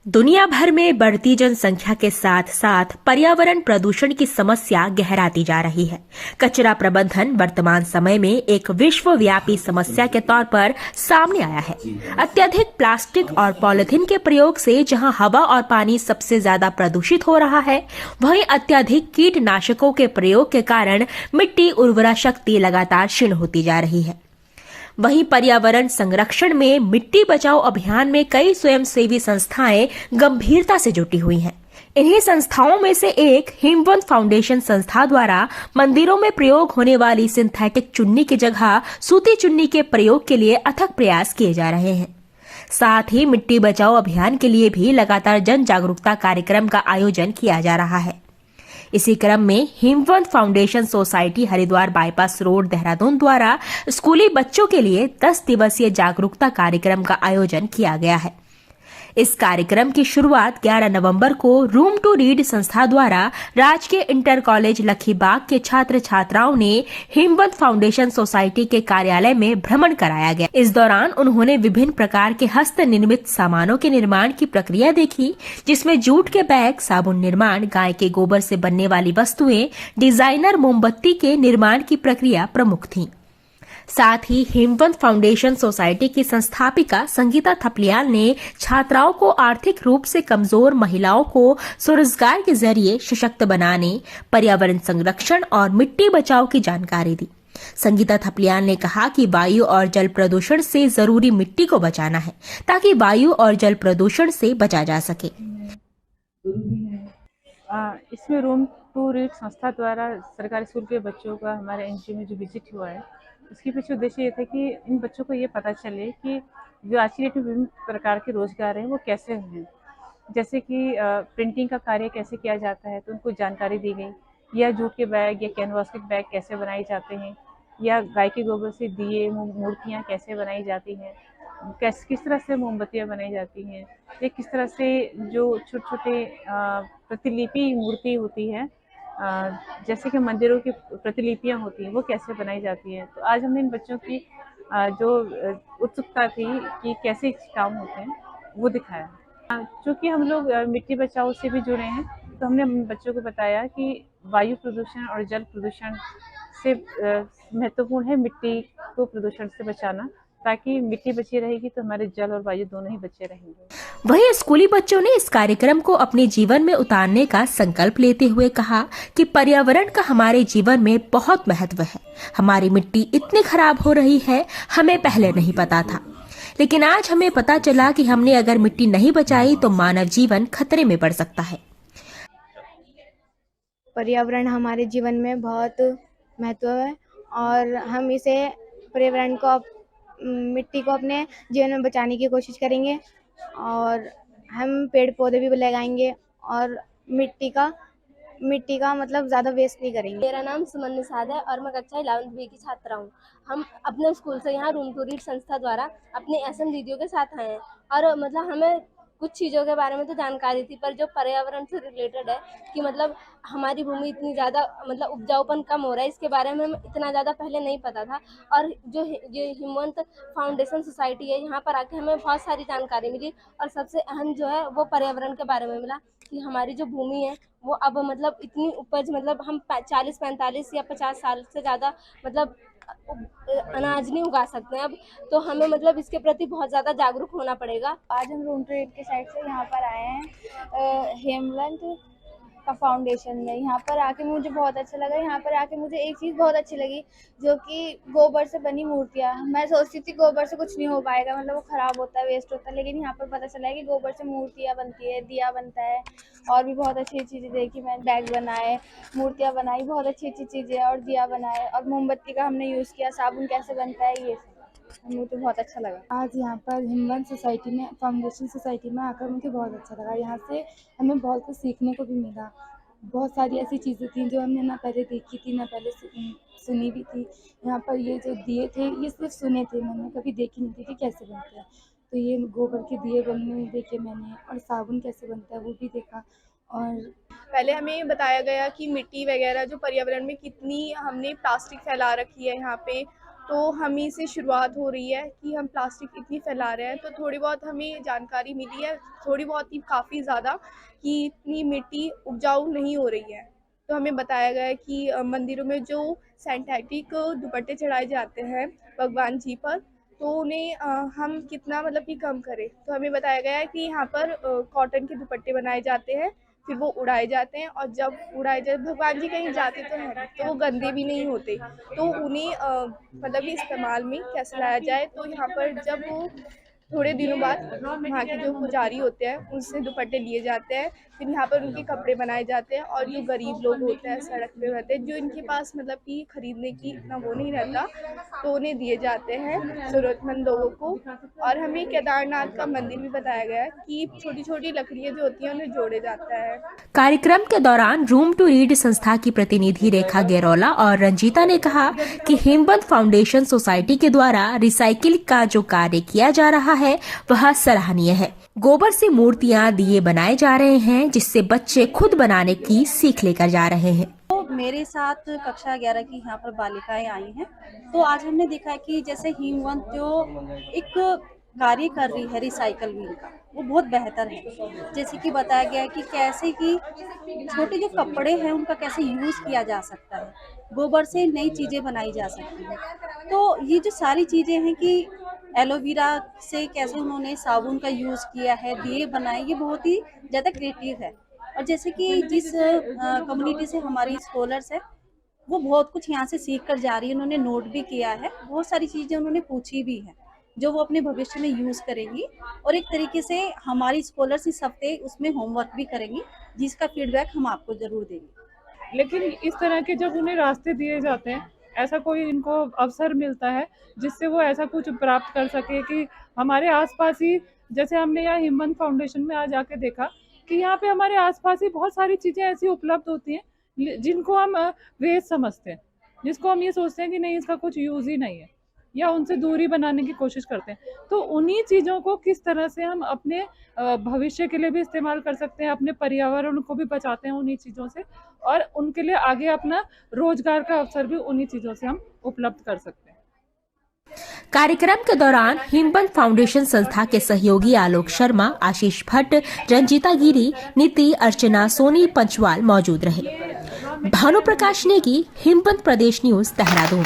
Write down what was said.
दुनिया भर में बढ़ती जनसंख्या के साथ साथ पर्यावरण प्रदूषण की समस्या गहराती जा रही है। कचरा प्रबंधन वर्तमान समय में एक विश्वव्यापी समस्या के तौर पर सामने आया है। अत्यधिक प्लास्टिक और पॉलिथीन के प्रयोग से जहां हवा और पानी सबसे ज्यादा प्रदूषित हो रहा है, वहीं अत्यधिक कीटनाशकों के प्रयोग के कारण मिट्टी उर्वरा शक्ति लगातार क्षीण होती जा रही है। वहीं पर्यावरण संरक्षण में मिट्टी बचाओ अभियान में कई स्वयंसेवी संस्थाएं गंभीरता से जुटी हुई हैं। इन्हीं संस्थाओं में से एक हिमवंत फाउंडेशन संस्था द्वारा मंदिरों में प्रयोग होने वाली सिंथेटिक चुन्नी की जगह सूती चुन्नी के प्रयोग के लिए अथक प्रयास किए जा रहे हैं। साथ ही मिट्टी बचाओ अभियान के लिए भी लगातार जन जागरूकता कार्यक्रम का आयोजन किया जा रहा है। इसी क्रम में Himvant foundation society Haridwar bypass road Dehradun द्वारा स्कूली बच्चों के लिए 10 दिवसीय जागरूकता कार्यक्रम का आयोजन किया गया है। इस कार्यक्रम की शुरुआत 11 नवंबर को रूम टू रीड संस्था द्वारा राजकीय इंटर कॉलेज लखीबाग के छात्र छात्राओं ने हिमवंत फाउंडेशन सोसाइटी के कार्यालय में भ्रमण कराया गया। इस दौरान उन्होंने विभिन्न प्रकार के हस्त निर्मित सामानों के निर्माण की प्रक्रिया देखी, जिसमें जूट के बैग, साबुन निर्माण, गाय के गोबर से बनने वाली वस्तुएं, डिजाइनर मोमबत्ती के निर्माण की प्रक्रिया प्रमुख थी। साथ ही हिमवंत फाउंडेशन सोसाइटी की संस्थापिका संगीता थपलियाल ने छात्राओं को आर्थिक रूप से कमजोर महिलाओं को स्वरोजगार के जरिए सशक्त बनाने, पर्यावरण संरक्षण और मिट्टी बचाओ की जानकारी दी। संगीता थपलियाल ने कहा कि वायु और जल प्रदूषण से जरूरी मिट्टी को बचाना है, ताकि वायु और जल प्रदूषण से बचा जा सके। इसमें रूम टू रीड संस्था द्वारा सरकारी स्कूल के बच्चों का हमारे एनजीओ में जो विजिट हुआ है, उसके पीछे उद्देश्य ये था कि इन बच्चों को ये पता चले कि जो आज की डेट में विभिन्न प्रकार के रोजगार हैं वो कैसे हैं। जैसे कि प्रिंटिंग का कार्य कैसे किया जाता है, तो उनको जानकारी दी गई, या जूट के बैग या कैनवास के बैग कैसे बनाए जाते हैं, या गाय के गोबर से दिए मूर्तियाँ कैसे बनाई जाती हैं, किस तरह से मोमबत्तियाँ बनाई जाती हैं, या किस तरह से जो छोटे छोटे प्रतिलिपि मूर्ति होती है, जैसे कि मंदिरों की प्रतिलिपियां होती हैं, वो कैसे बनाई जाती हैं। तो आज हमने इन बच्चों की जो उत्सुकता थी कि कैसे काम होते हैं, वो दिखाया। चूँकि हम लोग मिट्टी बचाओ से भी जुड़े हैं, तो हमने बच्चों को बताया कि वायु प्रदूषण और जल प्रदूषण से महत्वपूर्ण है मिट्टी को प्रदूषण से बचाना, ताकि मिट्टी बची रहेगी तो हमारे जल और वायु दोनों ही बचे रहेंगे। वहीं स्कूली बच्चों ने इस कार्यक्रम को अपने जीवन में उतारने का संकल्प लेते हुए कहा कि पर्यावरण का हमारे जीवन में बहुत महत्व है। हमारी मिट्टी इतनी खराब हो रही है, हमें पहले नहीं पता था, लेकिन आज हमें पता चला कि हमने अगर मिट्टी नहीं बचाई तो मानव जीवन खतरे में पड़ सकता है। पर्यावरण हमारे जीवन में बहुत महत्व है और हम इसे पर्यावरण को मिट्टी को अपने जीवन में बचाने की कोशिश करेंगे और हम पेड़ पौधे भी लगाएंगे और मिट्टी का मतलब ज़्यादा वेस्ट नहीं करेंगे। मेरा नाम सुमन निषाद है और मैं कक्षा 11वीं बी की छात्रा हूँ। हम अपने स्कूल से यहाँ रूम टू रीड संस्था द्वारा अपने एसएम दीदियों के साथ आए हैं और मतलब हमें कुछ चीज़ों के बारे में तो जानकारी थी, पर जो पर्यावरण से रिलेटेड है कि मतलब हमारी भूमि इतनी ज़्यादा मतलब उपजाऊपन कम हो रहा है, इसके बारे में हमें इतना ज़्यादा पहले नहीं पता था। और जो हिमवंत फाउंडेशन सोसाइटी है, यहाँ पर आके हमें बहुत सारी जानकारी मिली और सबसे अहम जो है वो पर्यावरण के बारे में मिला कि हमारी जो भूमि है वो अब मतलब इतनी उपज मतलब हम 40-45 या 50 साल से ज़्यादा मतलब अनाज नहीं उगा सकते हैं अब, तो हमें मतलब इसके प्रति बहुत ज़्यादा जागरूक होना पड़ेगा। आज हम रूम टू रीड के साइड से यहाँ पर आए हैं हेमवंत का फाउंडेशन में। यहाँ पर आके मुझे बहुत अच्छा लगा। यहाँ पर आके मुझे एक चीज़ बहुत अच्छी लगी, जो कि गोबर से बनी मूर्तियाँ। मैं सोचती थी गोबर से कुछ नहीं हो पाएगा, मतलब वो ख़राब होता है, वेस्ट होता है, लेकिन यहाँ पर पता चला है कि गोबर से मूर्तियाँ बनती है, दिया बनता है और भी बहुत अच्छी चीज़ें देखी। मैंने बैग बनाए, मूर्तियाँ बनाई, बहुत अच्छी अच्छी चीज़ें और दिया बनाए और मोमबत्ती का हमने यूज़ किया, साबुन कैसे बनता है ये सब मुझे बहुत अच्छा लगा। आज यहाँ पर हिमवंत सोसाइटी में फाउंडेशन सोसाइटी में आकर मुझे बहुत अच्छा लगा। यहाँ से हमें बहुत कुछ सीखने को भी मिला। बहुत सारी ऐसी चीज़ें थी जो हमने ना पहले देखी थी, ना पहले सुनी भी थी। यहाँ पर ये जो दिए थे ये सिर्फ सुने थे, मैंने कभी देखी नहीं थी कि कैसे बनते हैं। तो ये गोबर के दिए बनने में देखे मैंने, और साबुन कैसे बनता है वो भी देखा। और पहले हमें बताया गया कि मिट्टी वगैरह जो पर्यावरण में कितनी हमने प्लास्टिक फैला रखी है यहाँ पे, तो हम ही से शुरुआत हो रही है कि हम प्लास्टिक इतनी फैला रहे हैं। तो थोड़ी बहुत हमें जानकारी मिली है, थोड़ी बहुत ही काफ़ी ज़्यादा, कि इतनी मिट्टी उपजाऊ नहीं हो रही है। तो हमें बताया गया है कि मंदिरों में जो सिंथेटिक दुपट्टे चढ़ाए जाते हैं भगवान जी पर, तो उन्हें हम कितना मतलब कि कम करें। तो हमें बताया गया है कि यहाँ पर कॉटन के दुपट्टे बनाए जाते हैं, फिर वो उड़ाए जाते हैं, और जब उड़ाए जाते भगवान जी कहीं जाते तो हैं तो वो गंदे भी नहीं होते। तो उन्हें मतलब कि इस्तेमाल में कैसे लाया जाए। तो यहाँ पर जब वो थोड़े दिनों बाद वहाँ के जो पुजारी होते हैं उनसे दुपट्टे लिए जाते हैं, फिर यहाँ पर उनके कपड़े बनाए जाते हैं, और जो गरीब लोग होते हैं सड़क पे रहते हैं, जो इनके पास मतलब कि खरीदने की इतना वो नहीं रहता, तो उन्हें दिए जाते हैं ज़रूरतमंद लोगों को। और हमें केदारनाथ का मंदिर भी बताया गया है कि छोटी छोटी लकड़ियाँ जो होती हैं उन्हें जोड़े जाता है। कार्यक्रम के दौरान रूम टू रीड संस्था की प्रतिनिधि रेखा गेरोला और रंजीता ने कहा कि हेमबंद फाउंडेशन सोसाइटी के द्वारा रिसाइकिल का जो कार्य किया जा रहा है वह सराहनीय है। गोबर से मूर्तियां, दिए बनाए जा रहे हैं, जिससे बच्चे खुद बनाने की सीख लेकर जा रहे हैं। तो मेरे साथ कक्षा 11 की यहाँ पर बालिकाएं आई हैं। तो आज हमने देखा है कि जैसे हेमवंत जो एक कार्य कर रही है रिसाइकल व्हील का, वो बहुत बेहतर है। जैसे कि बताया गया है कि कैसे कि छोटे जो कपड़े हैं उनका कैसे यूज़ किया जा सकता है, गोबर से नई चीज़ें बनाई जा सकती हैं। तो ये जो सारी चीज़ें हैं कि एलोवेरा से कैसे उन्होंने साबुन का यूज़ किया है, दिए बनाए, ये बहुत ही ज़्यादा क्रिएटिव है। और जैसे कि जिस कम्युनिटी से हमारी स्कॉलर्स है, वो बहुत कुछ यहाँ से सीख कर जा रही है। उन्होंने नोट भी किया है, बहुत सारी चीज़ें उन्होंने पूछी भी है जो वो अपने भविष्य में यूज़ करेंगी। और एक तरीके से हमारी स्कॉलर्स इस हफ्ते उसमें होमवर्क भी करेंगी, जिसका फीडबैक हम आपको ज़रूर देंगे। लेकिन इस तरह के जब उन्हें रास्ते दिए जाते हैं, ऐसा कोई इनको अवसर मिलता है जिससे वो ऐसा कुछ प्राप्त कर सके कि हमारे आसपास ही, जैसे हमने यहाँ हेमबंद फाउंडेशन में आज आके देखा कि यहाँ पे हमारे आसपास ही बहुत सारी चीज़ें ऐसी उपलब्ध होती हैं जिनको हम वेस्ट समझते हैं, जिसको हम ये सोचते हैं कि नहीं इसका कुछ यूज़ ही नहीं है, या उनसे दूरी बनाने की कोशिश करते हैं। तो उन्हीं चीज़ों को किस तरह से हम अपने भविष्य के लिए भी इस्तेमाल कर सकते हैं, अपने पर्यावरण को भी बचाते हैं उन्हीं चीज़ों से, और उनके लिए आगे अपना रोजगार का अवसर भी उन्हीं चीज़ों से हम उपलब्ध कर सकते हैं। कार्यक्रम के दौरान हेमबंद फाउंडेशन संस्था के सहयोगी आलोक शर्मा, आशीष भट्ट, रंजीता गिरी, नीति, अर्चना, सोनी पंचवाल मौजूद रहे। भानु प्रकाश नेगी, हेमबंद प्रदेश न्यूज, देहरादून।